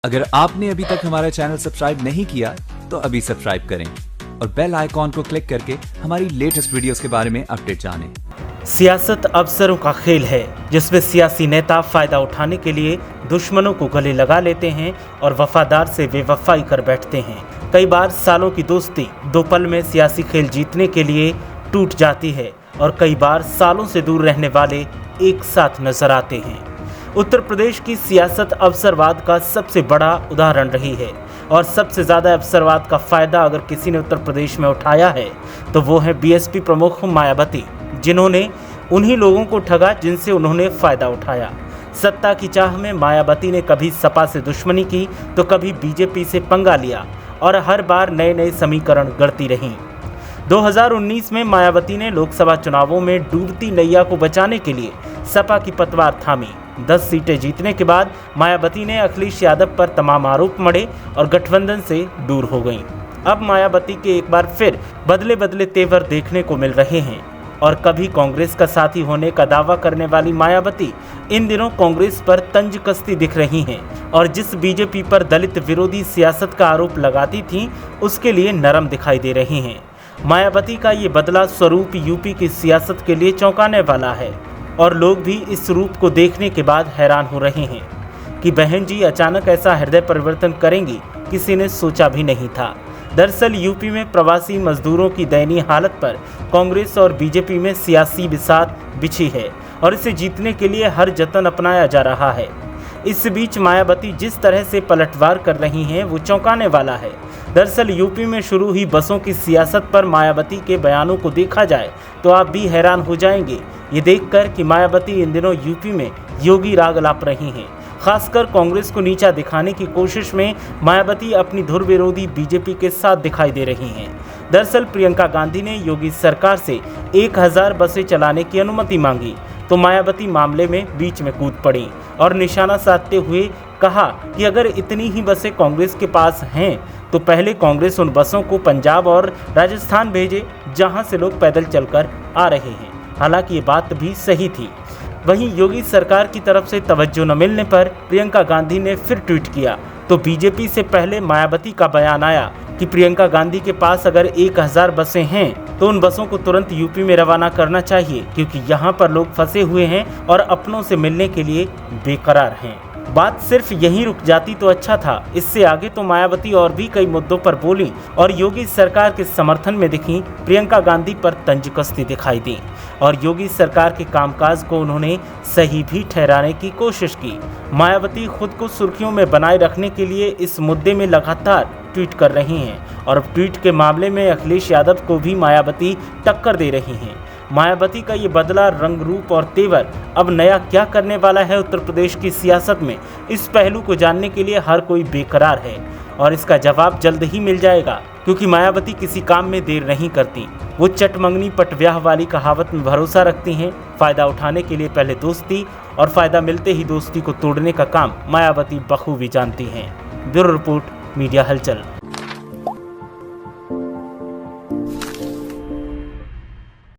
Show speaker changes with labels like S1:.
S1: अगर आपने अभी तक हमारा चैनल सब्सक्राइब नहीं किया तो अभी सब्सक्राइब करें और बेल आइकॉन को क्लिक करके हमारी लेटेस्ट वीडियोस के बारे में अपडेट जानें।
S2: सियासत अफसरों का खेल है जिसमें सियासी नेता फायदा उठाने के लिए दुश्मनों को गले लगा लेते हैं और वफादार से बेवफाई कर बैठते हैं। कई बार सालों की दोस्ती दो पल में सियासी खेल जीतने के लिए टूट जाती है और कई बार सालों से दूर रहने वाले एक साथ नजर आते हैं। उत्तर प्रदेश की सियासत अवसरवाद का सबसे बड़ा उदाहरण रही है और सबसे ज़्यादा अवसरवाद का फ़ायदा अगर किसी ने उत्तर प्रदेश में उठाया है तो वो है बीएसपी प्रमुख मायावती, जिन्होंने उन्हीं लोगों को ठगा जिनसे उन्होंने फ़ायदा उठाया। सत्ता की चाह में मायावती ने कभी सपा से दुश्मनी की तो कभी बीजेपी से पंगा लिया और हर बार नए नए समीकरण गढ़ती रहीं। 2019 में मायावती ने लोकसभा चुनावों में डूबती नैया को बचाने के लिए सपा की पतवार थामी। 10 सीटें जीतने के बाद मायावती ने अखिलेश यादव पर तमाम आरोप मढ़े और गठबंधन से दूर हो गईं। अब मायावती के एक बार फिर बदले बदले तेवर देखने को मिल रहे हैं और कभी कांग्रेस का साथी होने का दावा करने वाली मायावती इन दिनों कांग्रेस पर तंज कसती दिख रही हैं और जिस बीजेपी पर दलित विरोधी सियासत का आरोप लगाती थीं उसके लिए नरम दिखाई दे रही हैं। मायावती का ये बदला स्वरूप यूपी की सियासत के लिए चौंकाने वाला है और लोग भी इस रूप को देखने के बाद हैरान हो रहे हैं कि बहन जी अचानक ऐसा हृदय परिवर्तन करेंगी, किसी ने सोचा भी नहीं था। दरअसल यूपी में प्रवासी मजदूरों की दयनीय हालत पर कांग्रेस और बीजेपी में सियासी बिसात बिछी है और इसे जीतने के लिए हर जतन अपनाया जा रहा है। इस बीच मायावती जिस तरह से पलटवार कर रही हैं वो चौंकाने वाला है। दरअसल यूपी में शुरू हुई बसों की सियासत पर मायावती के बयानों को देखा जाए तो आप भी हैरान हो जाएंगे ये देखकर कि मायावती इन दिनों यूपी में योगी राग लाप रही हैं। खासकर कांग्रेस को नीचा दिखाने की कोशिश में मायावती अपनी धुर विरोधी बीजेपी के साथ दिखाई दे रही हैं। दरअसल प्रियंका गांधी ने योगी सरकार से 1000 बसें चलाने की अनुमति मांगी तो मायावती मामले में बीच में कूद पड़ी और निशाना साधते हुए कहा कि अगर इतनी ही बसें कांग्रेस के पास हैं तो पहले कांग्रेस उन बसों को पंजाब और राजस्थान भेजे जहां से लोग पैदल चलकर आ रहे हैं। हालांकि ये बात भी सही थी। वहीं योगी सरकार की तरफ से तवज्जो न मिलने पर प्रियंका गांधी ने फिर ट्वीट किया तो बीजेपी से पहले मायावती का बयान आया कि प्रियंका गांधी के पास अगर 1000 बसें हैं तो उन बसों को तुरंत यूपी में रवाना करना चाहिए क्योंकि यहाँ पर लोग फंसे हुए हैं और अपनों से मिलने के लिए बेकरार हैं। बात सिर्फ यहीं रुक जाती तो अच्छा था। इससे आगे तो मायावती और भी कई मुद्दों पर बोली और योगी सरकार के समर्थन में दिखी। प्रियंका गांधी पर तंज कसती दिखाई दी और योगी सरकार के कामकाज को उन्होंने सही भी ठहराने की कोशिश की। मायावती खुद को सुर्खियों में बनाए रखने के लिए इस मुद्दे में लगातार ट्वीट कर रही हैं और ट्वीट के मामले में अखिलेश यादव को भी मायावती टक्कर दे रही हैं। मायावती का ये बदला रंग रूप और तेवर अब नया क्या करने वाला है उत्तर प्रदेश की सियासत में, इस पहलू को जानने के लिए हर कोई बेकरार है और इसका जवाब जल्द ही मिल जाएगा क्योंकि मायावती किसी काम में देर नहीं करती। वो चटमंगनी पटव्याह वाली कहावत में भरोसा रखती हैं। फ़ायदा उठाने के लिए पहले दोस्ती और फ़ायदा मिलते ही दोस्ती को तोड़ने का काम मायावती बखूबी जानती हैं। ब्यूरो रिपोर्ट, मीडिया हलचल।